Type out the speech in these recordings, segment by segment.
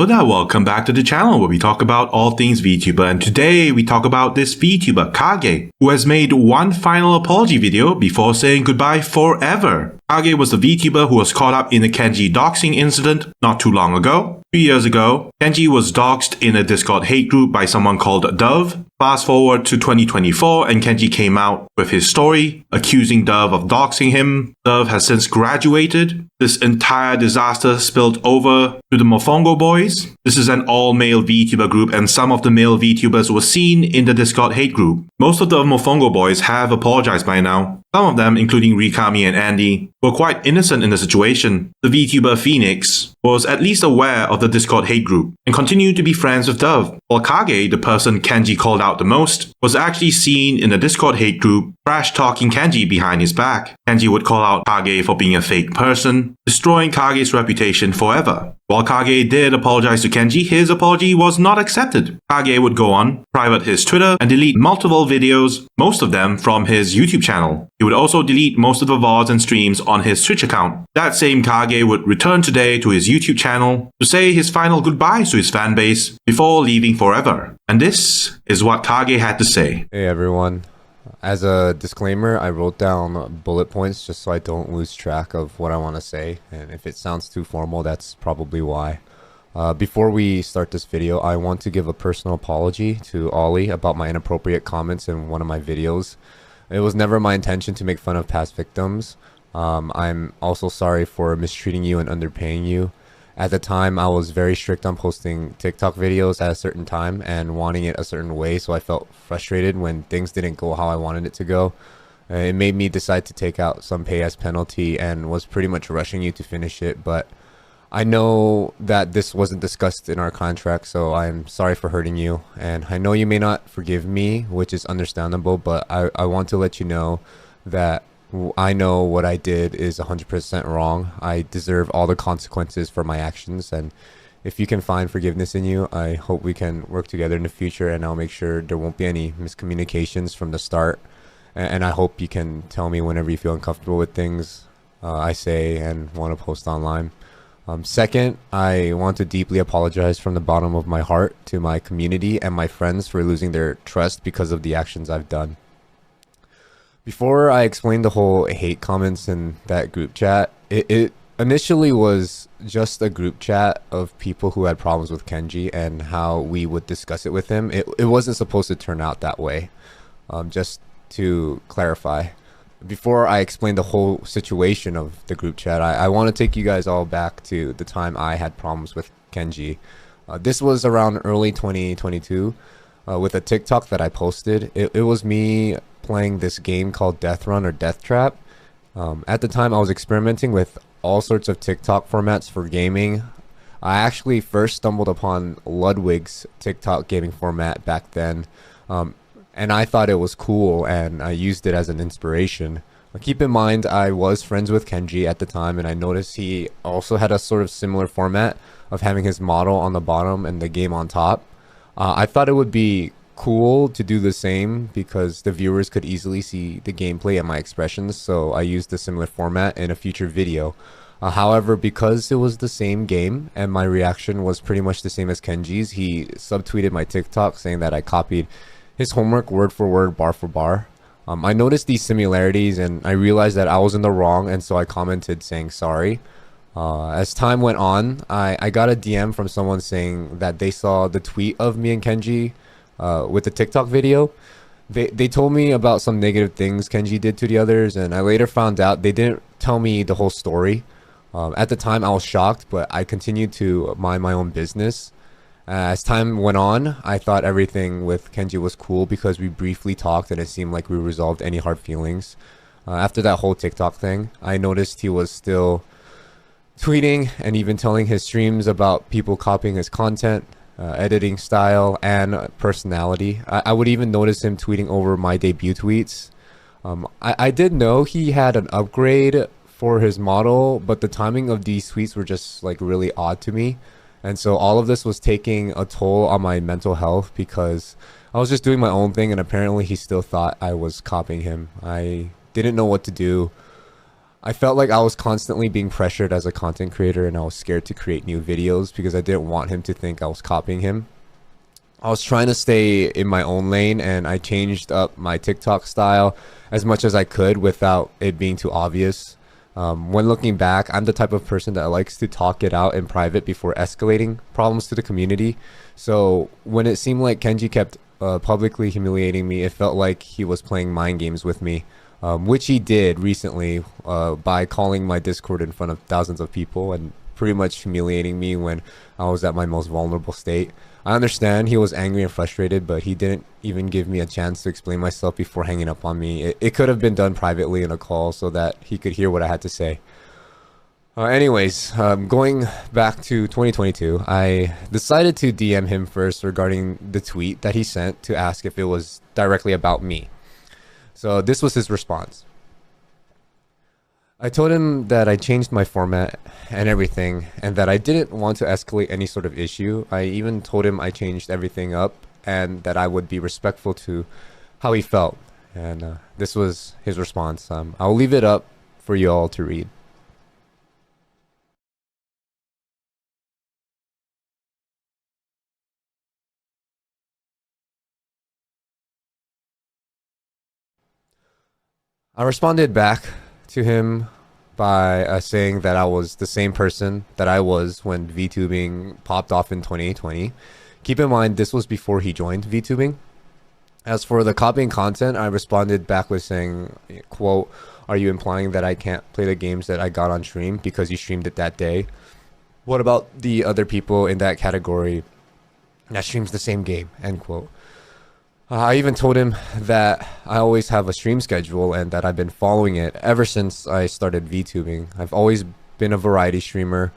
Hello there, welcome back to the channel where we talk about all things VTuber, and today we talk about this VTuber, Kage, who has made one final apology video before saying goodbye forever. Kage was the VTuber who was caught up in the Kenji doxing incident not too long ago. 2 years ago, Kenji was doxed in a Discord hate group by someone called Dove. Fast forward to 2024 and Kenji came out with his story, accusing Dove of doxing him. Dove has since graduated. This entire disaster spilled over to the Mofongo boys. This is an all-male VTuber group and some of the male VTubers were seen in the Discord hate group. Most of the Mofongo boys have apologized by now. Some of them, including Rikami and Andy, were quite innocent in the situation. The VTuber Phoenix was at least aware of the Discord hate group and continued to be friends with Dove, while Kage, the person Kenji called out the most, was actually seen in the Discord hate group trash-talking Kenji behind his back. Kenji would call out Kage for being a fake person, destroying Kage's reputation forever. While Kage did apologize to Kenji, his apology was not accepted. Kage would go on, private his Twitter, and delete multiple videos, most of them from his YouTube channel. He would also delete most of the VODs and streams on his Twitch account. That same Kage would return today to his YouTube channel to say his final goodbyes to his fanbase before leaving forever. And this is what Kage had to say. Hey everyone. As a disclaimer, I wrote down bullet points just so I don't lose track of what I want to say, and if it sounds too formal, that's probably why. Before we start this video, I want to give a personal apology to Ollie about my inappropriate comments in one of my videos. It was never my intention to make fun of past victims. I'm also sorry for mistreating you and underpaying you. At the time, I was very strict on posting TikTok videos at a certain time and wanting it a certain way, so I felt frustrated when things didn't go how I wanted it to go. It made me decide to take out some pay as penalty and was pretty much rushing you to finish it, but I know that this wasn't discussed in our contract, so I'm sorry for hurting you, and I know you may not forgive me, which is understandable, but I want to let you know that I know what I did is 100% wrong. I deserve all the consequences for my actions, and if you can find forgiveness in you, I hope we can work together in the future, and I'll make sure there won't be any miscommunications from the start. And I hope you can tell me whenever you feel uncomfortable with things I say and want to post online. Second, I want to deeply apologize from the bottom of my heart to my community and my friends for losing their trust because of the actions I've done. Before I explain the whole hate comments in that group chat, it initially was just a group chat of people who had problems with Kenji and how we would discuss it with him. It wasn't supposed to turn out that way, just to clarify. Before I explain the whole situation of the group chat, I want to take you guys all back to the time I had problems with Kenji. This was around early 2022 with a TikTok that I posted. It was me playing this game called Death Run or Death Trap. At the time, I was experimenting with all sorts of TikTok formats for gaming. I actually first stumbled upon Ludwig's TikTok gaming format back then, and I thought it was cool, and I used it as an inspiration. Keep in mind, I was friends with Kenji at the time, and I noticed he also had a sort of similar format of having his model on the bottom and the game on top. I thought it would be cool to do the same because the viewers could easily see the gameplay and my expressions, so I used a similar format in a future video. However, because it was the same game and my reaction was pretty much the same as Kenji's, he subtweeted my TikTok saying that I copied his homework word for word, bar for bar. I noticed these similarities and I realized that I was in the wrong, and so I commented saying sorry. As time went on, I got a DM from someone saying that they saw the tweet of me and Kenji with the TikTok video. They told me about some negative things Kenji did to the others, and I later found out they didn't tell me the whole story. At the time, I was shocked, but I continued to mind my own business. As time went on, I thought everything with Kenji was cool because we briefly talked and it seemed like we resolved any hard feelings. After that whole TikTok thing, I noticed he was still tweeting and even telling his streams about people copying his content, editing style, and personality. I would even notice him tweeting over my debut tweets. I did know he had an upgrade for his model, but the timing of these tweets were just like really odd to me. And so all of this was taking a toll on my mental health because I was just doing my own thing, and apparently he still thought I was copying him. I didn't know what to do. I felt like I was constantly being pressured as a content creator, and I was scared to create new videos because I didn't want him to think I was copying him. I was trying to stay in my own lane, and I changed up my TikTok style as much as I could without it being too obvious. When looking back, I'm the type of person that likes to talk it out in private before escalating problems to the community. So when it seemed like Kenji kept publicly humiliating me, it felt like he was playing mind games with me, which he did recently by calling my Discord in front of thousands of people and pretty much humiliating me when I was at my most vulnerable state. I understand he was angry and frustrated, but he didn't even give me a chance to explain myself before hanging up on me. It could have been done privately in a call so that he could hear what I had to say. Anyways, going back to 2022, I decided to DM him first regarding the tweet that he sent to ask if it was directly about me. So this was his response. I told him that I changed my format and everything, and that I didn't want to escalate any sort of issue. I even told him I changed everything up and that I would be respectful to how he felt. And this was his response. I'll leave it up for you all to read. I responded back to him by saying that I was the same person that I was when VTubing popped off in 2020. Keep in mind, this was before he joined VTubing. As for the copying content, I responded back with saying, quote, "Are you implying that I can't play the games that I got on stream because you streamed it that day? What about the other people in that category that streams the same game?" End quote. I even told him that I always have a stream schedule and that I've been following it ever since I started VTubing. I've always been a variety streamer.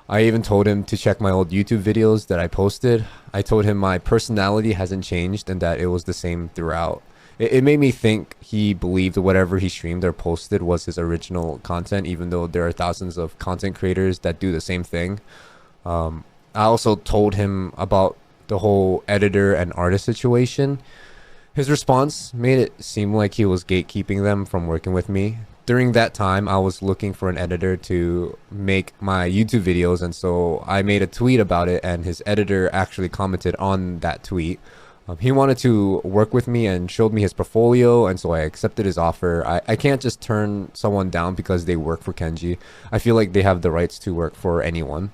I even told him to check my old YouTube videos that I posted. I told him my personality hasn't changed and that it was the same throughout. It made me think he believed whatever he streamed or posted was his original content, even though there are thousands of content creators that do the same thing. I also told him about the whole editor and artist situation. His response made it seem like he was gatekeeping them from working with me. During that time, I was looking for an editor to make my YouTube videos, and so I made a tweet about it, and his editor actually commented on that tweet. He wanted to work with me and showed me his portfolio, and so I accepted his offer. I can't just turn someone down because they work for Kenji. I feel like they have the rights to work for anyone.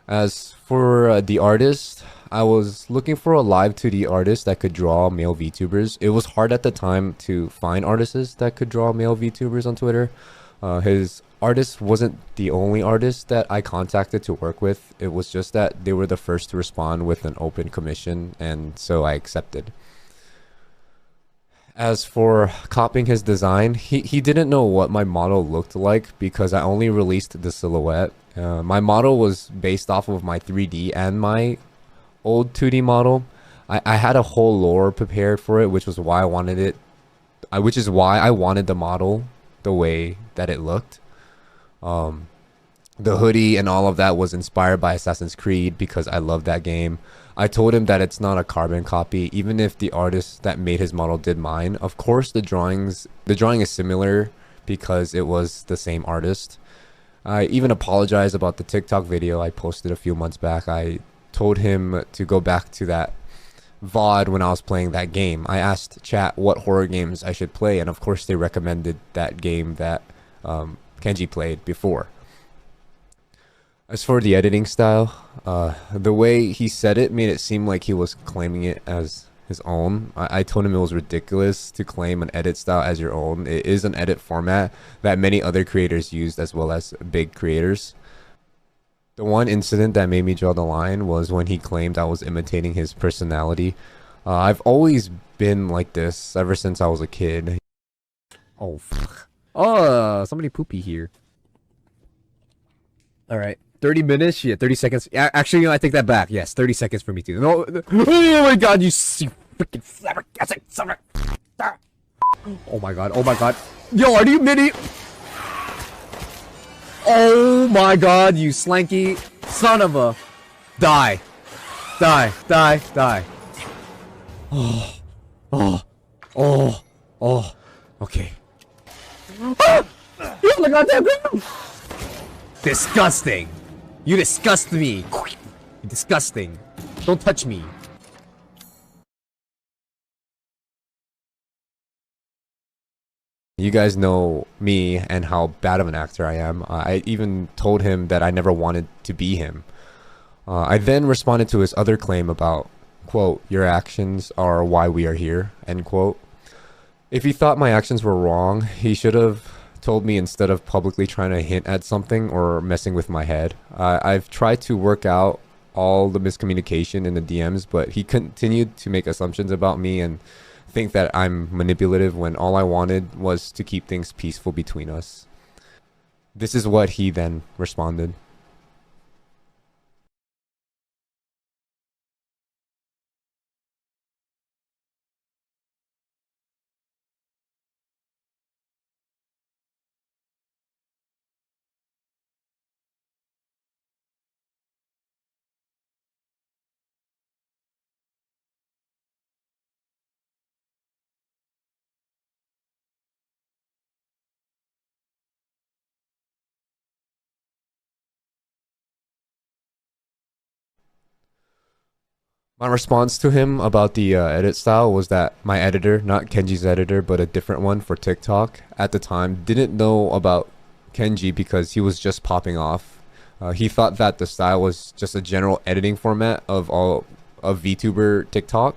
As for the artist, I was looking for a live 2D artist that could draw male VTubers. It was hard at the time to find artists that could draw male VTubers on Twitter. His artist wasn't the only artist that I contacted to work with. It was just that they were the first to respond with an open commission, and so I accepted. As for copying his design, he didn't know what my model looked like because I only released the silhouette. My model was based off of my 3D and my old 2D model. I had a whole lore prepared for it, which was why I wanted it, which is why I wanted the model the way that it looked. The hoodie and all of that was inspired by Assassin's Creed because I love that game. I told him that it's not a carbon copy, even if the artist that made his model did mine. Of course, the drawing is similar because it was the same artist. I even apologized about the TikTok video I posted a few months back. I told him to go back to that VOD when I was playing that game. I asked chat what horror games I should play, and of course they recommended that game that Kenji played before. As for the editing style, the way he said it made it seem like he was claiming it as his own. I told him it was ridiculous to claim an edit style as your own. It is an edit format that many other creators used, as well as big creators. The one incident that made me draw the line was when he claimed I was imitating his personality. I've always been like this ever since I was a kid. Oh, fuck. Oh, somebody poopy here. All right. 30 minutes? Yeah, 30 seconds. Actually, I take that back. Yes, 30 seconds for me too. No, oh my god, you freaking flabbergasted son of a... Oh my god, oh my god. Yo, are you mini? Oh my god, you slanky son of a... Die. Die, die, die. Oh. Okay. Ah! on the goddamn ground! Disgusting! You disgust me! Disgusting. Don't touch me. You guys know me and how bad of an actor I am. I even told him that I never wanted to be him. I then responded to his other claim about, quote, your actions are why we are here, end quote. If he thought my actions were wrong, he should have told me instead of publicly trying to hint at something or messing with my head. I've tried to work out all the miscommunication in the DMs, but he continued to make assumptions about me and think that I'm manipulative when all I wanted was to keep things peaceful between us. This is what he then responded. My response to him about the edit style was that my editor, not Kenji's editor, but a different one for TikTok at the time, didn't know about Kenji because he was just popping off. He thought that the style was just a general editing format of all of VTuber TikTok.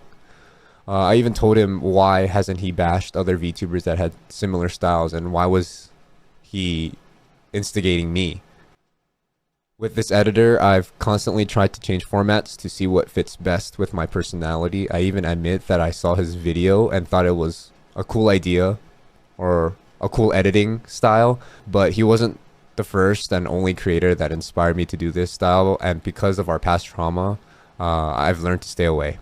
I even told him why hasn't he bashed other VTubers that had similar styles and why was he instigating me. With this editor, I've constantly tried to change formats to see what fits best with my personality. I even admit that I saw his video and thought it was a cool idea or a cool editing style, but he wasn't the first and only creator that inspired me to do this style, and because of our past trauma, I've learned to stay away.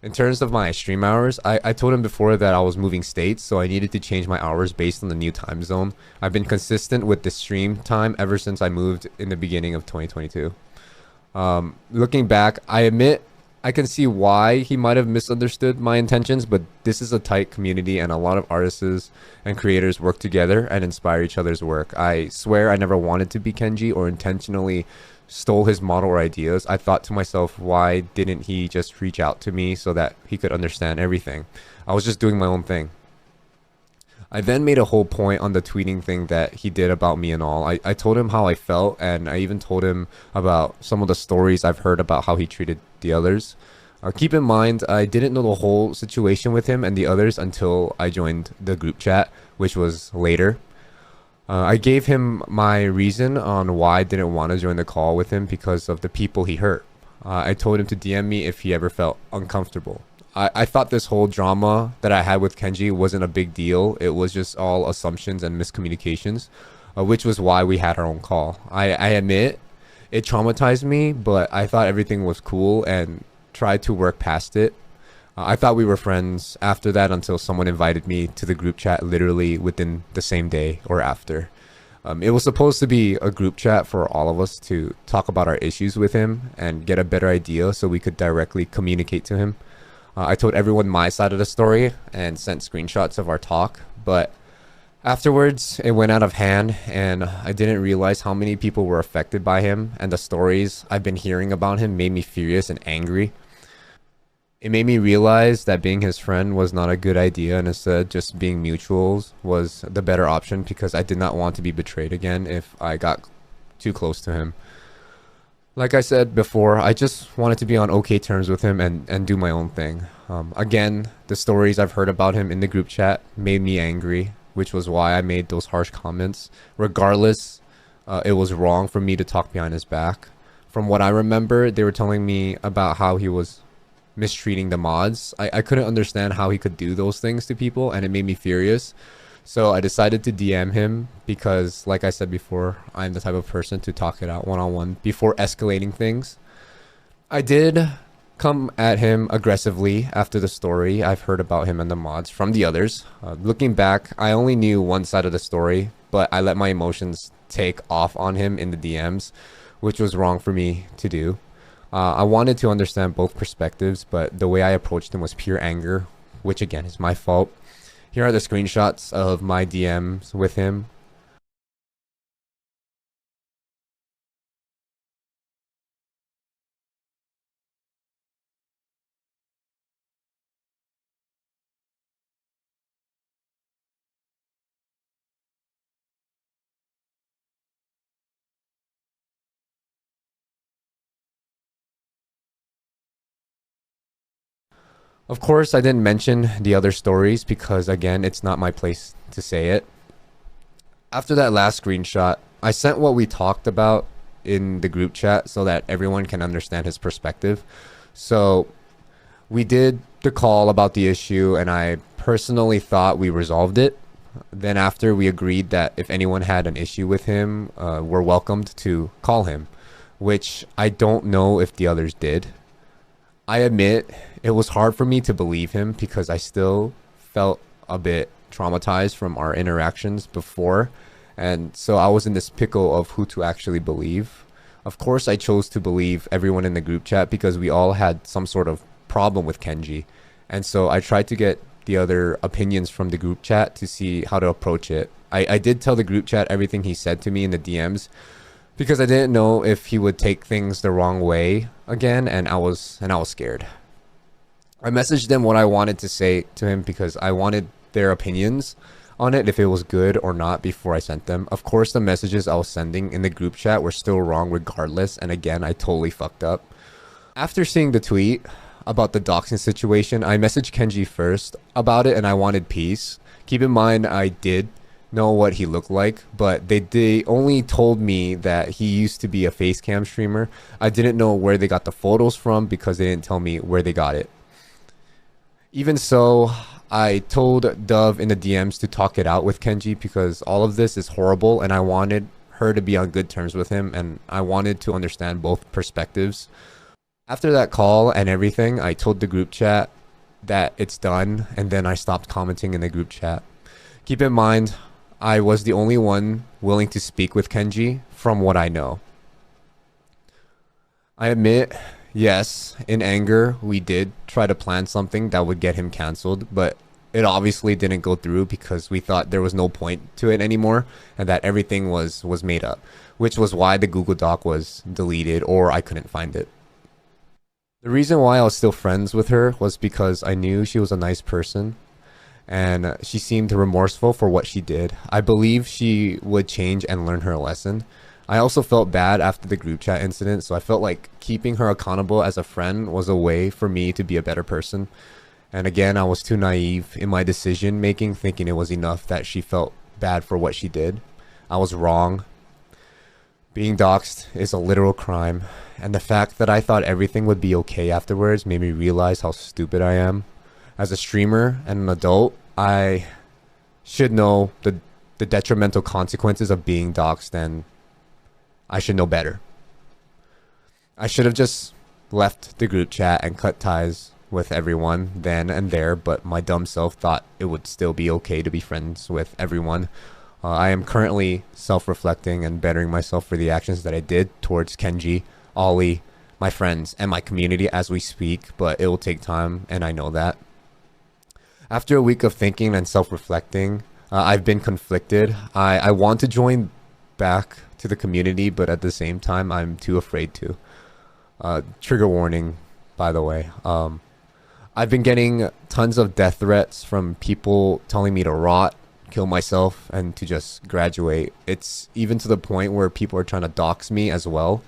In terms of my stream hours, I told him before that I was moving states, so I needed to change my hours based on the new time zone. I've been consistent with the stream time ever since I moved in the beginning of 2022. Looking back, I admit I can see why he might have misunderstood my intentions, but this is a tight community and a lot of artists and creators work together and inspire each other's work. I swear I never wanted to be Kenji or intentionally stole his model or ideas. I thought to myself, why didn't he just reach out to me so that he could understand everything? I was just doing my own thing. I then made a whole point on the tweeting thing that he did about me and all. I told him how I felt, and I even told him about some of the stories I've heard about how he treated the others. Keep in mind, I didn't know the whole situation with him and the others until I joined the group chat, which was later. I gave him my reason on why I didn't want to join the call with him because of the people he hurt. I told him to DM me if he ever felt uncomfortable. I thought this whole drama that I had with Kenji wasn't a big deal. It was just all assumptions and miscommunications, which was why we had our own call. I admit it traumatized me, but I thought everything was cool and tried to work past it. I thought we were friends after that until someone invited me to the group chat literally within the same day or after. It was supposed to be a group chat for all of us to talk about our issues with him and get a better idea so we could directly communicate to him. I told everyone my side of the story and sent screenshots of our talk, but afterwards it went out of hand and I didn't realize how many people were affected by him, and the stories I've been hearing about him made me furious and angry. It made me realize that being his friend was not a good idea, and instead just being mutuals was the better option because I did not want to be betrayed again if I got too close to him. Like I said before, I just wanted to be on okay terms with him and do my own thing. Again, the stories I've heard about him in the group chat made me angry, which was why I made those harsh comments. Regardless, it was wrong for me to talk behind his back. From what I remember, they were telling me about how he was mistreating the mods. I couldn't understand how he could do those things to people, and it made me furious. So I decided to DM him because, like I said before, I'm the type of person to talk it out one-on-one before escalating things. I did come at him aggressively after the story I've heard about him and the mods from the others. Looking back, I only knew one side of the story, but I let my emotions take off on him in the DMs, which was wrong for me to do. I wanted to understand both perspectives, but the way I approached him was pure anger, which again is my fault. Here are the screenshots of my DMs with him. Of course, I didn't mention the other stories because, again, it's not my place to say it. After that last screenshot, I sent what we talked about in the group chat so that everyone can understand his perspective. So we did the call about the issue, and I personally thought we resolved it. Then after, we agreed that if anyone had an issue with him, we're welcomed to call him, which I don't know if the others did. I admit it was hard for me to believe him because I still felt a bit traumatized from our interactions before, and so I was in this pickle of who to actually believe. Of course, I chose to believe everyone in the group chat because we all had some sort of problem with Kenji, and so I tried to get the other opinions from the group chat to see how to approach it. I did tell the group chat everything he said to me in the DMs because I didn't know if he would take things the wrong way again, and I was scared. I messaged them what I wanted to say to him because I wanted their opinions on it, if it was good or not, before I sent them. Of course, the messages I was sending in the group chat were still wrong regardless, and again, I totally fucked up. After seeing the tweet about the doxing situation, I messaged Kenji first about it, and I wanted peace. Keep in mind, I did know what he looked like, but they only told me that he used to be a face cam streamer. I didn't know where they got the photos from because they didn't tell me where they got it. Even so, I told Dove in the DMs to talk it out with Kenji because all of this is horrible, and I wanted her to be on good terms with him, and I wanted to understand both perspectives. After that call and everything, I told the group chat that it's done, and then I stopped commenting in the group chat. Keep in mind, I was the only one willing to speak with Kenji from what I know. I admit, yes, in anger, we did try to plan something that would get him cancelled, but it obviously didn't go through because we thought there was no point to it anymore and that everything was made up, which was why the Google Doc was deleted or I couldn't find it. The reason why I was still friends with her was because I knew she was a nice person and she seemed remorseful for what she did. I believe she would change and learn her lesson. I also felt bad after the group chat incident, so I felt like keeping her accountable as a friend was a way for me to be a better person. And again, I was too naive in my decision making, thinking it was enough that she felt bad for what she did. I was wrong. Being doxxed is a literal crime, and the fact that I thought everything would be okay afterwards made me realize how stupid I am. As a streamer and an adult, I should know the detrimental consequences of being doxxed, and I should know better. I should have just left the group chat and cut ties with everyone then and there, but my dumb self thought it would still be okay to be friends with everyone. I am currently self-reflecting and bettering myself for the actions that I did towards Kenji, Ollie, my friends, and my community as we speak, but it will take time, and I know that. After a week of thinking and self-reflecting, I've been conflicted. I want to join back to the community, but at the same time, I'm too afraid to. Trigger warning, by the way. I've been getting tons of death threats from people telling me to rot, kill myself, and to just graduate. It's even to the point where people are trying to dox me as well.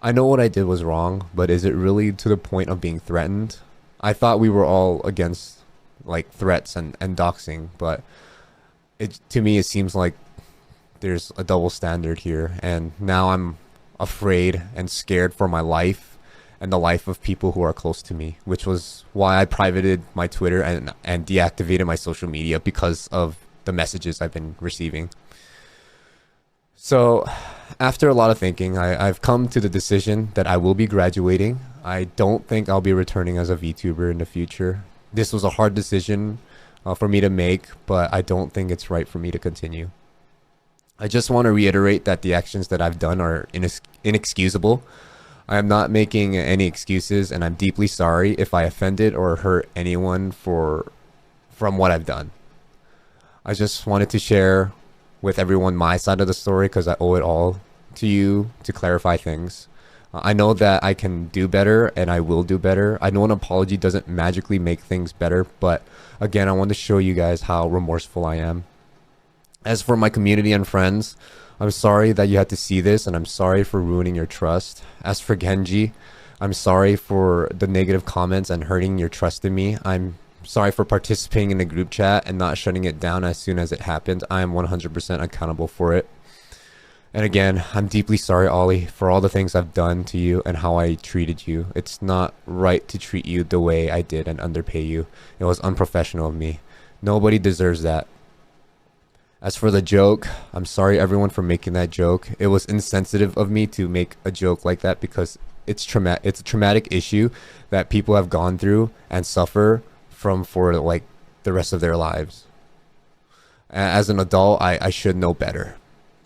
I know what I did was wrong, but is it really to the point of being threatened? I thought we were all against like threats and doxing, but to me it seems like there's a double standard here, and now I'm afraid and scared for my life and the life of people who are close to me, which was why I privated my Twitter and deactivated my social media because of the messages I've been receiving. So after a lot of thinking, I've come to the decision that I will be graduating. I don't think I'll be returning as a VTuber in the future. This was a hard decision for me to make, but I don't think it's right for me to continue. I just want to reiterate that the actions that I've done are inexcusable. I am not making any excuses, and I'm deeply sorry if I offended or hurt anyone from what I've done. I just wanted to share with everyone my side of the story because I owe it all to you to clarify things. I know that I can do better and I will do better. I know an apology doesn't magically make things better, but again, I want to show you guys how remorseful I am. As for my community and friends, I'm sorry that you had to see this, and I'm sorry for ruining your trust. As for Kenji, I'm sorry for the negative comments and hurting your trust in me. I'm sorry for participating in the group chat and not shutting it down as soon as it happened. I am 100% accountable for it. And again, I'm deeply sorry, Ollie, for all the things I've done to you and how I treated you. It's not right to treat you the way I did and underpay you. It was unprofessional of me. Nobody deserves that. As for the joke, I'm sorry everyone for making that joke. It was insensitive of me to make a joke like that because it's a traumatic issue that people have gone through and suffer from for like the rest of their lives. As an adult, I should know better.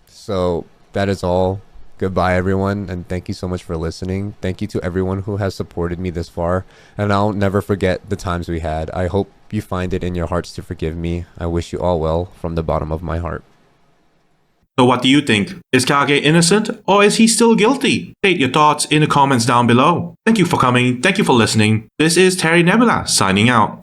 So that is all. Goodbye, everyone, and thank you so much for listening. Thank you to everyone who has supported me this far, and I'll never forget the times we had. I hope you find it in your hearts to forgive me. I wish you all well from the bottom of my heart. So what do you think? Is Kage innocent or is he still guilty? State your thoughts in the comments down below. Thank you for coming. Thank you for listening. This is Terry Nebula signing out.